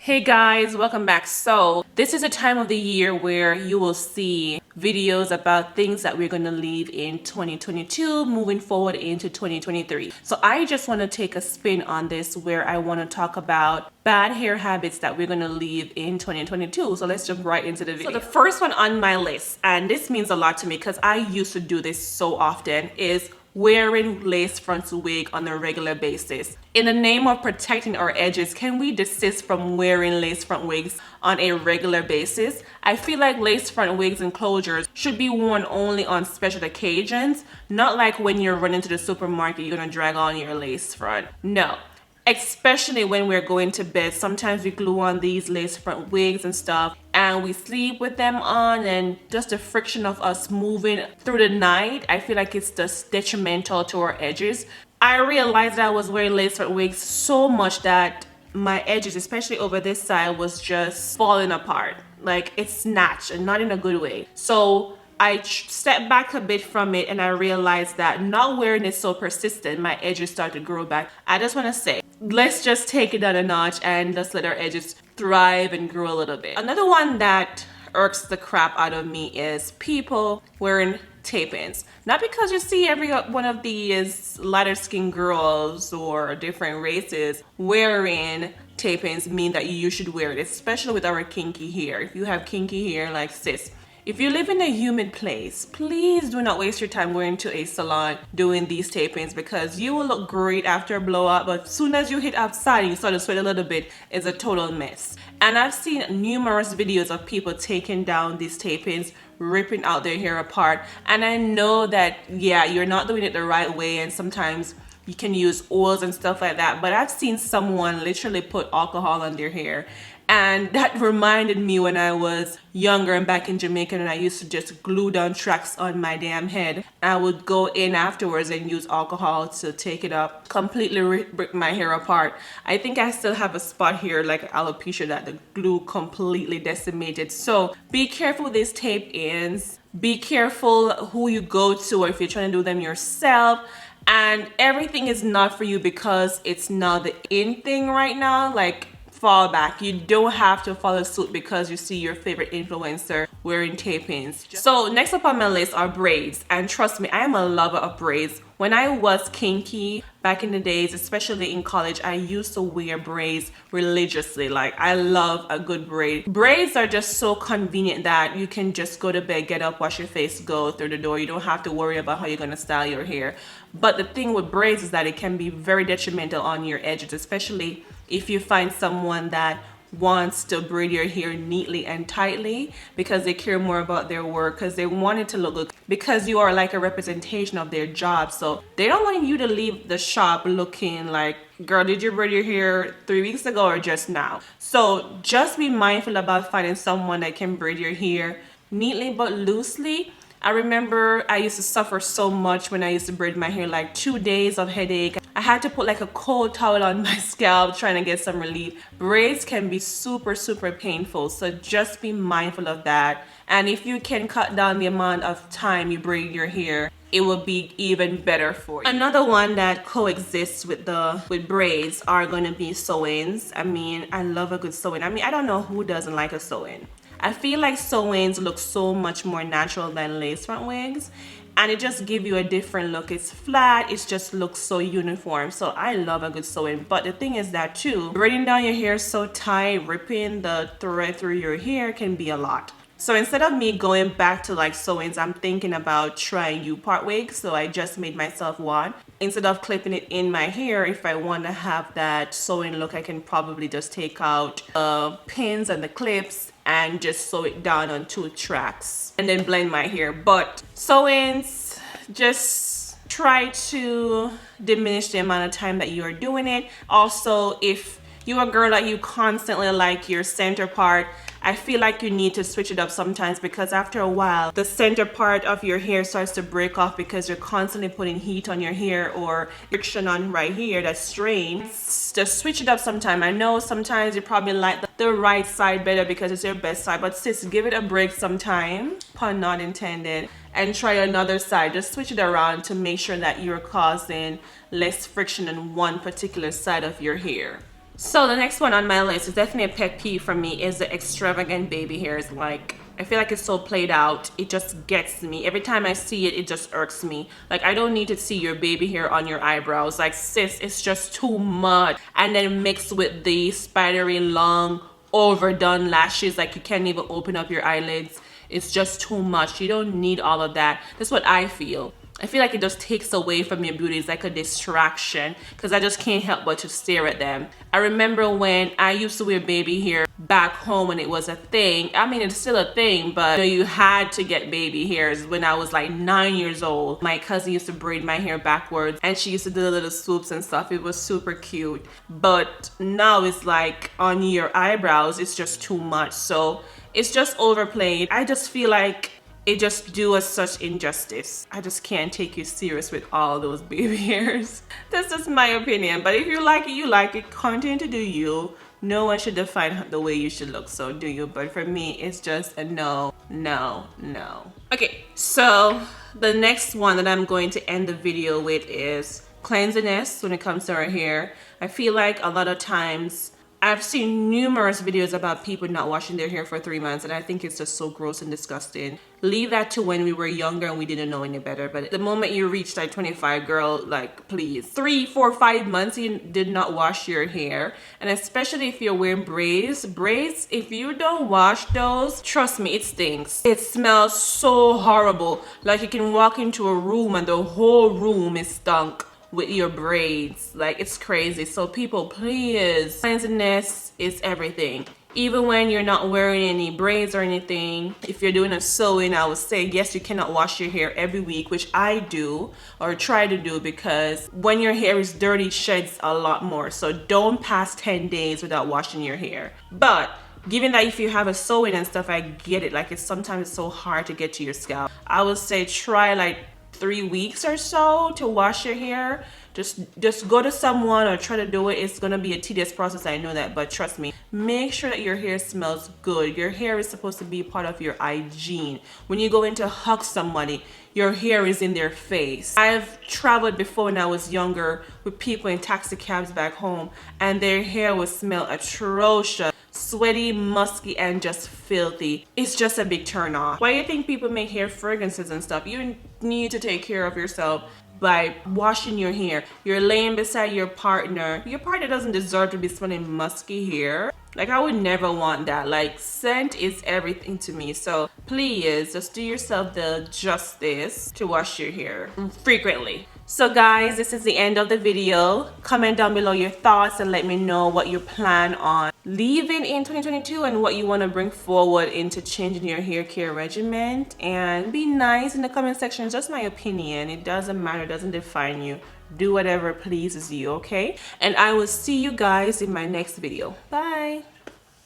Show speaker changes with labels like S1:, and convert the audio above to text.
S1: Hey guys, welcome back. So this is a time of the year where you will see videos about things that we're going to leave in 2022 moving forward into 2023. So I just want to take a spin on this where I want to talk about bad hair habits that we're going to leave in 2022. So let's jump right into the video. So the first one on my list, and this means a lot to me because I used to do this so often, is wearing lace front wig on a regular basis. In the name of protecting our edges, can we desist from wearing lace front wigs on a regular basis? I feel like lace front wigs and closures should be worn only on special occasions, not like when you're running to the supermarket, you're gonna drag on your lace front. No. Especially when we're going to bed, sometimes we glue on these lace front wigs and stuff and we sleep with them on, and just the friction of us moving through the night, I feel like it's just detrimental to our edges. I realized that I was wearing lace front wigs so much that my edges, especially over this side, was just falling apart. Like it snatched, and not in a good way. So I stepped back a bit from it and I realized that not wearing it so persistent, my edges start to grow back. I just want to say, let's just take it down a notch and just let our edges thrive and grow a little bit. Another one that irks the crap out of me is people wearing tape-ins. Not because you see every one of these lighter skinned girls or different races wearing tape-ins mean that you should wear it, especially with our kinky hair. If you have kinky hair like sis, if you live in a humid place, please do not waste your time going to a salon doing these tape-ins, because you will look great after a blowout, but as soon as you hit outside and you start to sweat a little bit, it's a total mess. And I've seen numerous videos of people taking down these tape-ins, ripping out their hair apart. And I know that, yeah, you're not doing it the right way, and sometimes you can use oils and stuff like that, but I've seen someone literally put alcohol on their hair. And that reminded me when I was younger and back in Jamaica, and I used to just glue down tracks on my damn head. I would go in afterwards and use alcohol to take it up, completely rip my hair apart. I think I still have a spot here like alopecia that the glue completely decimated. So be careful with these tape-ins. Be careful who you go to, or if you're trying to do them yourself. And everything is not for you because it's not the in thing right now. Like, fall back. You don't have to follow suit because you see your favorite influencer wearing tape-ins. So next up on my list are braids, and trust me, I am a lover of braids. When I was kinky back in the days, especially in college, I used to wear braids religiously. Like, I love a good braid. Braids are just so convenient that you can just go to bed, get up, wash your face, go through the door. You don't have to worry about how you're gonna style your hair. But the thing with braids is that it can be very detrimental on your edges, especially if you find someone that wants to braid your hair neatly and tightly because they care more about their work, because they want it to look good, because you are like a representation of their job. So they don't want you to leave the shop looking like, girl, did you braid your hair 3 weeks ago or just now? So just be mindful about finding someone that can braid your hair neatly but loosely. I remember I used to suffer so much when I used to braid my hair, like 2 days of headache. I had to put like a cold towel on my scalp trying to get some relief. Braids can be super painful, so just be mindful of that. And if you can cut down the amount of time you braid your hair, it will be even better for you. Another one that coexists with braids are gonna be sewins. I mean, I love a good sewin. I mean, I don't know who doesn't like a sewin. I feel like sewins look so much more natural than lace front wigs, and it just gives you a different look. It's flat, it just looks so uniform. So I love a good sewin. But the thing is that too, braiding down your hair so tight, ripping the thread through your hair can be a lot. So instead of me going back to like sewins, I'm thinking about trying U-part wigs. So I just made myself one. Instead of clipping it in my hair, if I want to have that sewing look, I can probably just take out the pins and the clips and just sew it down on 2 tracks and then blend my hair. But sewins, just try to diminish the amount of time that you are doing it. Also, if you're a girl that you constantly like your center part, I feel like you need to switch it up sometimes, because after a while the center part of your hair starts to break off because you're constantly putting heat on your hair or friction on right here, that strains. Just switch it up sometime. I know sometimes you probably like the right side better because it's your best side, but sis, give it a break sometime, pun not intended, and try another side. Just switch it around to make sure that you're causing less friction on one particular side of your hair. So the next one on my list is definitely a pet peeve for me is the extravagant baby hairs. Like, I feel like it's so played out. It just gets me. Every time I see it, it just irks me. Like, I don't need to see your baby hair on your eyebrows. Like, sis, it's just too much. And then mixed with the spidery long overdone lashes, like you can't even open up your eyelids. It's just too much. You don't need all of that. That's what I feel. I feel like it just takes away from your beauty. It's like a distraction because I just can't help but to stare at them. I remember when I used to wear baby hair back home when it was a thing. I mean, it's still a thing, but you know, you had to get baby hairs. When I was like 9 years old, my cousin used to braid my hair backwards and she used to do the little swoops and stuff. It was super cute. But now it's like on your eyebrows, it's just too much. So it's just overplayed. I just feel like it just do us such injustice. I just can't take you serious with all those baby hairs. That's just my opinion. But if you like it, you like it. Continue to do you. No one should define the way you should look, so do you. But for me, it's just a no, no, no. Okay, so the next one that I'm going to end the video with is cleanliness when it comes to our hair. I feel like a lot of times I've seen numerous videos about people not washing their hair for 3 months, and I think it's just so gross and disgusting. Leave that to when we were younger and we didn't know any better. But the moment you reach like 25, girl, like please. 3, 4, 5 months you did not wash your hair. And especially if you're wearing braids. Braids, if you don't wash those, trust me, it stinks. It smells so horrible. Like you can walk into a room and the whole room is stunk with your braids. Like, it's crazy. So people, please, cleanliness is everything. Even when you're not wearing any braids or anything, if you're doing a sewing, I would say yes, you cannot wash your hair every week, which I do or try to do, because when your hair is dirty, it sheds a lot more. So don't pass 10 days without washing your hair. But given that if you have a sewing and stuff, I get it. Like, it's sometimes so hard to get to your scalp. I would say try like 3 weeks or so to wash your hair. Just go to someone or try to do it. It's gonna be a tedious process, I know that, but trust me, make sure that your hair smells good. Your hair is supposed to be part of your hygiene. When you go in to hug somebody, your hair is in their face. I've traveled before when I was younger with people in taxi cabs back home, and their hair would smell atrocious. Sweaty, musky, and just filthy. It's just a big turn off. Why do you think people make hair fragrances and stuff? You need to take care of yourself by washing your hair. You're laying beside your partner. Your partner doesn't deserve to be smelling musky hair. Like, I would never want that. Like, scent is everything to me. So please just do yourself the justice to wash your hair frequently. So guys, this is the end of the video. Comment down below your thoughts and let me know what you plan on leaving in 2022 and what you want to bring forward into changing your hair care regimen. And be nice in the comment section. It's just my opinion. It doesn't matter. It doesn't define you. Do whatever pleases you, okay? And I will see you guys in my next video. Bye.